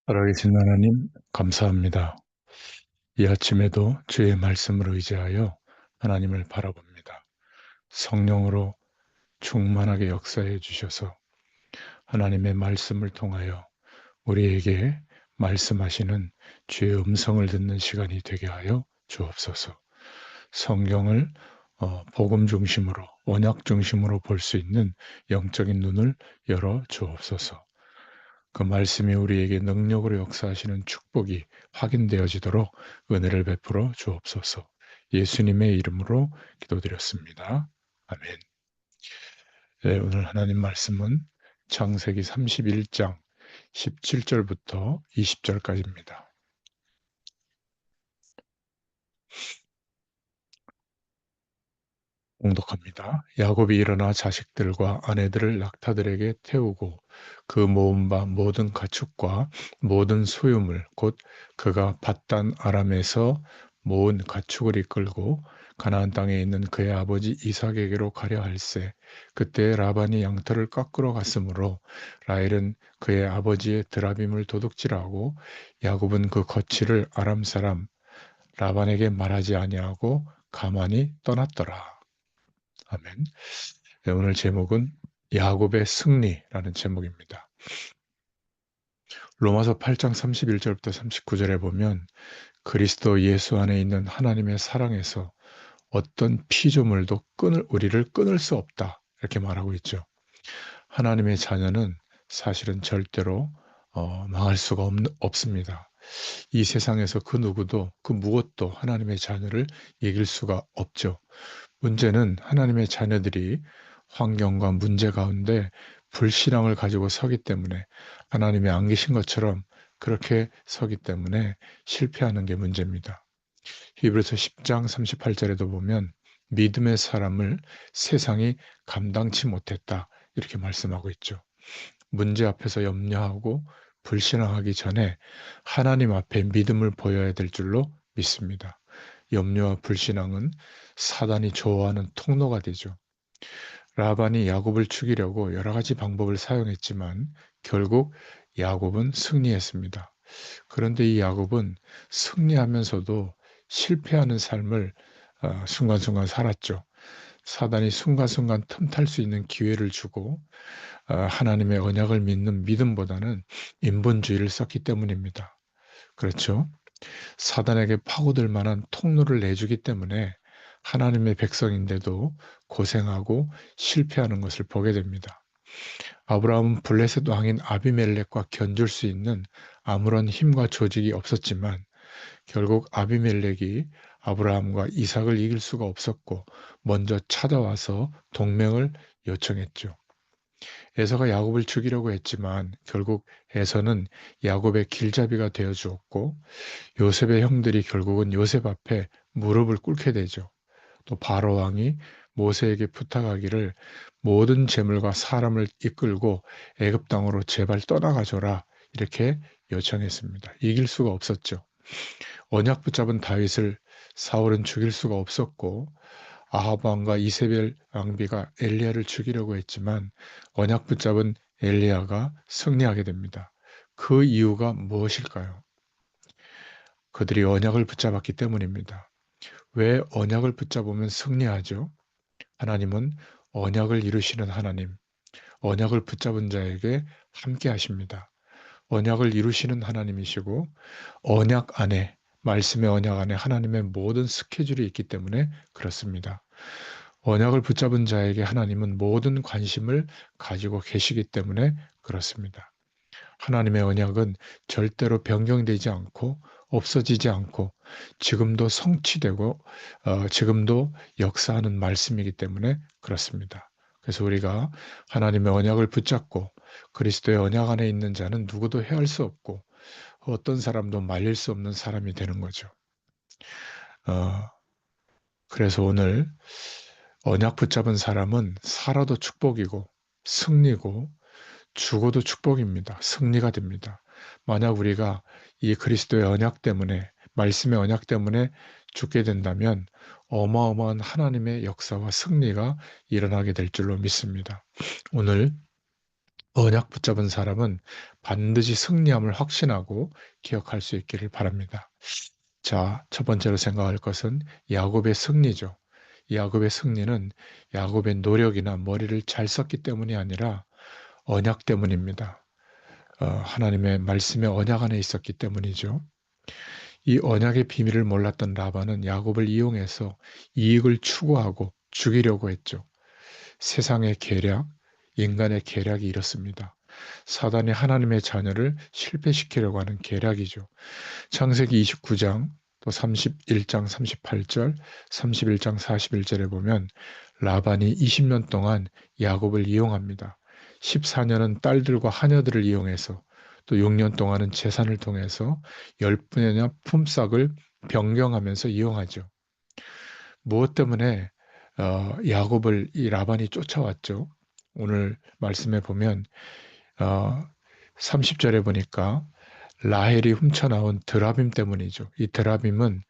살아계신 하나님, 감사합니다. 이 아침에도 주의 말씀을 의지하여 하나님을 바라봅니다. 성령으로 충만하게 역사해 주셔서 하나님의 말씀을 통하여 우리에게 말씀하시는 주의 음성을 듣는 시간이 되게 하여 주옵소서. 성경을 복음 중심으로, 언약 중심으로 볼 수 있는 영적인 눈을 열어 주옵소서. 그 말씀이 우리에게 능력으로 역사하시는 축복이 확인되어지도록 은혜를 베풀어 주옵소서. 예수님의 이름으로 기도드렸습니다. 아멘. 네, 오늘 하나님 말씀은 창세기 31장 17절부터 20절까지입니다. 봉독합니다. 야곱이 일어나 자식들과 아내들을 낙타들에게 태우고 그 모은 바 모든 가축과 모든 소유물 곧 그가 밧단 아람에서 모은 가축을 이끌고 가나안 땅에 있는 그의 아버지 이삭에게로 가려 할세. 그때 라반이 양털을 깎으러 갔으므로 라헬은 그의 아버지의 드라빔을 도둑질하고 야곱은 그 거취를 아람 사람 라반에게 말하지 아니하고 가만히 떠났더라. 아멘. 네, 오늘 제목은 야곱의 승리라는 제목입니다. 로마서 8장 31절부터 39절에 보면 그리스도 예수 안에 있는 하나님의 사랑에서 어떤 피조물도 우리를 끊을 수 없다. 이렇게 말하고 있죠. 하나님의 자녀는 사실은 절대로 망할 수가 없습니다. 이 세상에서 그 누구도 그 무엇도 하나님의 자녀를 이길 수가 없죠. 문제는 하나님의 자녀들이 환경과 문제 가운데 불신앙을 가지고 서기 때문에 하나님이 안 계신 것처럼 그렇게 서기 때문에 실패하는 게 문제입니다. 히브리서 10장 38절에도 보면 믿음의 사람을 세상이 감당치 못했다 이렇게 말씀하고 있죠. 문제 앞에서 염려하고 불신앙하기 전에 하나님 앞에 믿음을 보여야 될 줄로 믿습니다. 염려와 불신앙은 사단이 좋아하는 통로가 되죠. 라반이 야곱을 죽이려고 여러 가지 방법을 사용했지만 결국 야곱은 승리했습니다. 그런데 이 야곱은 승리하면서도 실패하는 삶을 순간순간 살았죠. 사단이 순간순간 틈탈 수 있는 기회를 주고 하나님의 언약을 믿는 믿음보다는 인본주의를 썼기 때문입니다. 그렇죠? 사단에게 파고들 만한 통로를 내주기 때문에 하나님의 백성인데도 고생하고 실패하는 것을 보게 됩니다. 아브라함은 블레셋 왕인 아비멜렉과 견줄 수 있는 아무런 힘과 조직이 없었지만 결국 아비멜렉이 아브라함과 이삭을 이길 수가 없었고 먼저 찾아와서 동맹을 요청했죠. 에서가 야곱을 죽이려고 했지만 결국 에서는 야곱의 길잡이가 되어 주었고 요셉의 형들이 결국은 요셉 앞에 무릎을 꿇게 되죠. 또 바로 왕이 모세에게 부탁하기를 모든 재물과 사람을 이끌고 애굽 땅으로 제발 떠나가 줘라 이렇게 요청했습니다. 이길 수가 없었죠. 언약 붙잡은 다윗을 사울은 죽일 수가 없었고 아합 왕과 이세벨 왕비가 엘리야를 죽이려고 했지만 언약 붙잡은 엘리야가 승리하게 됩니다. 그 이유가 무엇일까요? 그들이 언약을 붙잡았기 때문입니다. 왜 언약을 붙잡으면 승리하죠? 하나님은 언약을 이루시는 하나님, 언약을 붙잡은 자에게 함께 하십니다. 언약을 이루시는 하나님이시고 언약 안에 말씀의 언약 안에 하나님의 모든 스케줄이 있기 때문에 그렇습니다. 언약을 붙잡은 자에게 하나님은 모든 관심을 가지고 계시기 때문에 그렇습니다. 하나님의 언약은 절대로 변경되지 않고 없어지지 않고 지금도 성취되고 지금도 역사하는 말씀이기 때문에 그렇습니다. 그래서 우리가 하나님의 언약을 붙잡고 그리스도의 언약 안에 있는 자는 누구도 해할 수 없고 어떤 사람도 말릴 수 없는 사람이 되는 거죠. 어, 그래서 오늘 언약 붙잡은 사람은 살아도 축복이고 승리고 죽어도 축복입니다. 승리가 됩니다. 만약 우리가 이 그리스도의 언약 때문에 말씀의 언약 때문에 죽게 된다면 어마어마한 하나님의 역사와 승리가 일어나게 될 줄로 믿습니다. 오늘 언약 붙잡은 사람은 반드시 승리함을 확신하고 기억할 수 있기를 바랍니다. 자, 첫 번째로 생각할 것은 야곱의 승리죠. 야곱의 승리는 야곱의 노력이나 머리를 잘 썼기 때문이 아니라 언약 때문입니다. 하나님의 말씀의 언약 안에 있었기 때문이죠. 이 언약의 비밀을 몰랐던 라반은 야곱을 이용해서 이익을 추구하고 죽이려고 했죠. 세상의 계략, 인간의 계략이 이렇습니다. 사단이 하나님의 자녀를 실패시키려고 하는 계략이죠. 창세기 29장 또 31장 38절, 31장 41절에 보면 라반이 20년 동안 야곱을 이용합니다. 14년은 딸들과 하녀들을 이용해서 또 6년 동안은 재산을 통해서 10분의 품삯을 변경하면서 이용하죠. 무엇 때문에 야곱을 이 라반이 쫓아왔죠? 오늘 말씀에 보면 30절에 보니까 라헬이 훔쳐나온 드라빔 때문이죠. 이 드라빔은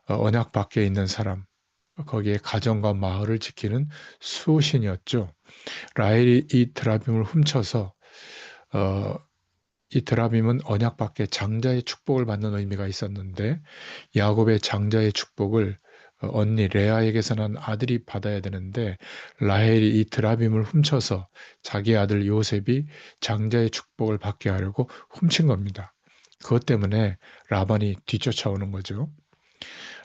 언약 밖에 있는 사람, 거기에 가정과 마을을 지키는 수호신이었죠. 라헬이 이 드라빔을 훔쳐서 어, 이 드라빔은 언약 밖에 장자의 축복을 받는 의미가 있었는데 야곱의 장자의 축복을 언니 레아에게서 난 아들이 받아야 되는데 라헬이 이 드라빔을 훔쳐서 자기 아들 요셉이 장자의 축복을 받게 하려고 훔친 겁니다. 그것 때문에 라반이 뒤쫓아오는 거죠.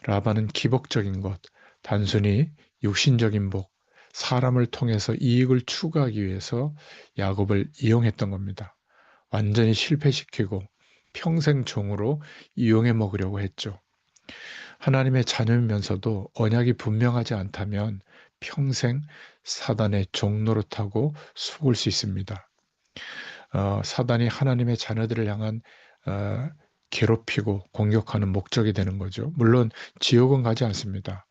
라반은 기복적인 것, 단순히 육신적인 복, 사람을 통해서 이익을 추구하기 위해서 야곱을 이용했던 겁니다. 완전히 실패시키고 평생 종으로 이용해 먹으려고 했죠. 하나님의 자녀이면서도 언약이 분명하지 않다면 평생 사단의 종 노릇하고 속을 수 있습니다. 사단이 하나님의 자녀들을 향한 어, 괴롭히고 공격하는 목적이 되는 거죠. 물론 지옥은 가지 않습니다.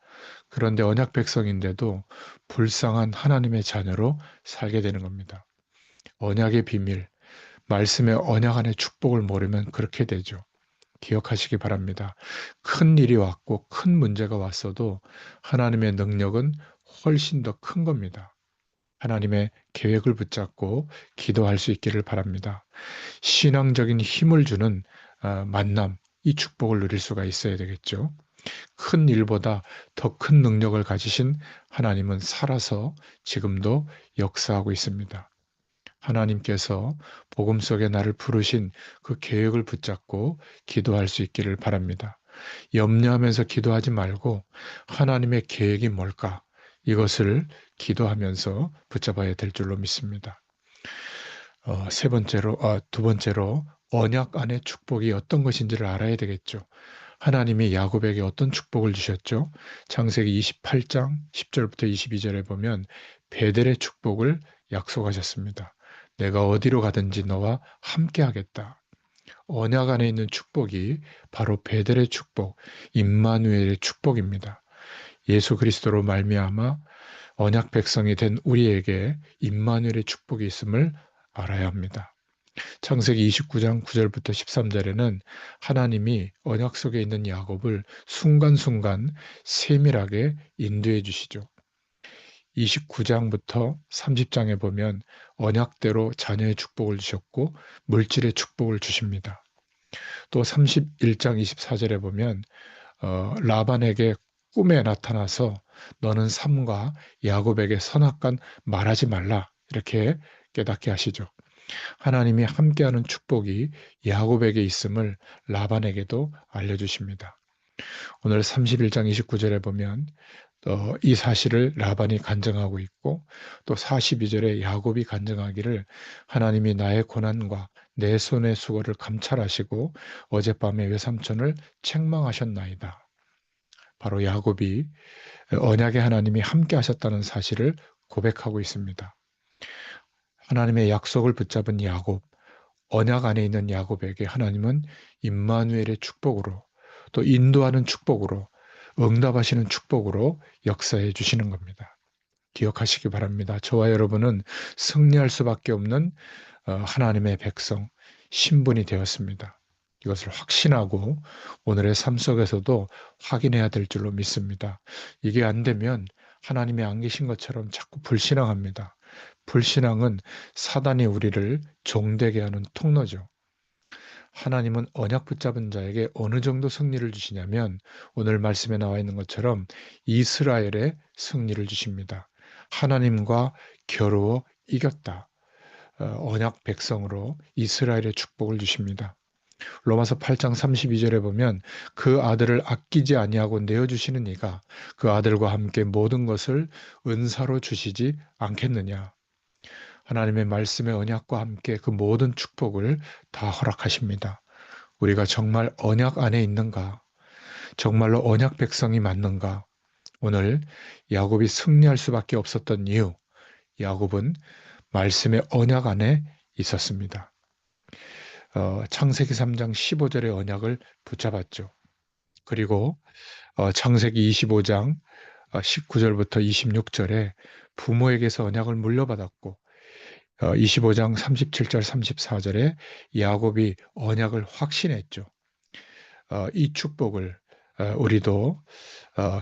그런데 언약 백성인데도 불쌍한 하나님의 자녀로 살게 되는 겁니다. 언약의 비밀, 말씀의 언약 안의 축복을 모르면 그렇게 되죠. 기억하시기 바랍니다. 큰 일이 왔고 큰 문제가 왔어도 하나님의 능력은 훨씬 더 큰 겁니다. 하나님의 계획을 붙잡고 기도할 수 있기를 바랍니다. 신앙적인 힘을 주는 만남, 이 축복을 누릴 수가 있어야 되겠죠. 큰 일보다 더 큰 능력을 가지신 하나님은 살아서 지금도 역사하고 있습니다. 하나님께서 복음 속에 나를 부르신 그 계획을 붙잡고 기도할 수 있기를 바랍니다. 염려하면서 기도하지 말고 하나님의 계획이 뭘까? 이것을 기도하면서 붙잡아야 될 줄로 믿습니다. 두 번째로 언약 안의 축복이 어떤 것인지를 알아야 되겠죠. 하나님이 야곱에게 어떤 축복을 주셨죠? 창세기 28장 10절부터 22절에 보면 베델의 축복을 약속하셨습니다. 내가 어디로 가든지 너와 함께 하겠다. 언약 안에 있는 축복이 바로 베델의 축복, 임마누엘의 축복입니다. 예수 그리스도로 말미암아 언약 백성이 된 우리에게 임마누엘의 축복이 있음을 알아야 합니다. 창세기 29장 9절부터 13절에는 하나님이 언약 속에 있는 야곱을 순간순간 세밀하게 인도해 주시죠. 29장부터 30장에 보면 언약대로 자녀의 축복을 주셨고 물질의 축복을 주십니다. 또 31장 24절에 보면 라반에게 꿈에 나타나서 너는 삼가 야곱에게 선악간 말하지 말라 이렇게 깨닫게 하시죠. 하나님이 함께하는 축복이 야곱에게 있음을 라반에게도 알려주십니다. 오늘 31장 29절에 보면 이 사실을 라반이 간증하고 있고 또 42절에 야곱이 간증하기를 하나님이 나의 고난과 내 손의 수고를 감찰하시고 어젯밤에 외삼촌을 책망하셨나이다. 바로 야곱이 언약의 하나님이 함께 하셨다는 사실을 고백하고 있습니다. 하나님의 약속을 붙잡은 야곱, 언약 안에 있는 야곱에게 하나님은 임마누엘의 축복으로 또 인도하는 축복으로 응답하시는 축복으로 역사해 주시는 겁니다. 기억하시기 바랍니다. 저와 여러분은 승리할 수밖에 없는 하나님의 백성, 신분이 되었습니다. 이것을 확신하고 오늘의 삶 속에서도 확인해야 될 줄로 믿습니다. 이게 안 되면 하나님이 안 계신 것처럼 자꾸 불신앙합니다. 불신앙은 사단이 우리를 종되게 하는 통로죠. 하나님은 언약 붙잡은 자에게 어느 정도 승리를 주시냐면 오늘 말씀에 나와 있는 것처럼 이스라엘의 승리를 주십니다. 하나님과 겨루어 이겼다. 언약 백성으로 이스라엘의 축복을 주십니다. 로마서 8장 32절에 보면 그 아들을 아끼지 아니하고 내어주시는 이가 그 아들과 함께 모든 것을 은사로 주시지 않겠느냐. 하나님의 말씀의 언약과 함께 그 모든 축복을 다 허락하십니다. 우리가 정말 언약 안에 있는가? 정말로 언약 백성이 맞는가? 오늘 야곱이 승리할 수밖에 없었던 이유, 야곱은 말씀의 언약 안에 있었습니다. 창세기 3장 15절의 언약을 붙잡았죠. 그리고 창세기 25장 19절부터 26절에 부모에게서 언약을 물려받았고 25장 37절 34절에 야곱이 언약을 확신했죠. 이 축복을 우리도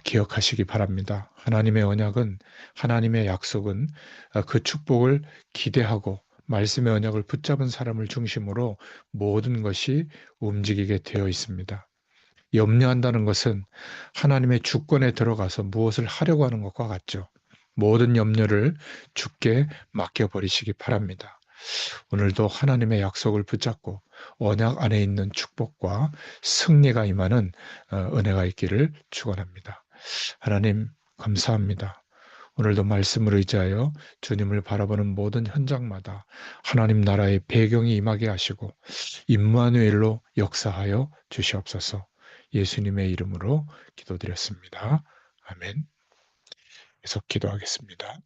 기억하시기 바랍니다. 하나님의 언약은 하나님의 약속은 그 축복을 기대하고 말씀의 언약을 붙잡은 사람을 중심으로 모든 것이 움직이게 되어 있습니다. 염려한다는 것은 하나님의 주권에 들어가서 무엇을 하려고 하는 것과 같죠. 모든 염려를 주께 맡겨버리시기 바랍니다. 오늘도 하나님의 약속을 붙잡고 언약 안에 있는 축복과 승리가 임하는 은혜가 있기를 축원합니다. 하나님 감사합니다. 오늘도 말씀을 의지하여 주님을 바라보는 모든 현장마다 하나님 나라의 배경이 임하게 하시고 임마누엘로 역사하여 주시옵소서. 예수님의 이름으로 기도드렸습니다. 아멘. 계속 기도하겠습니다.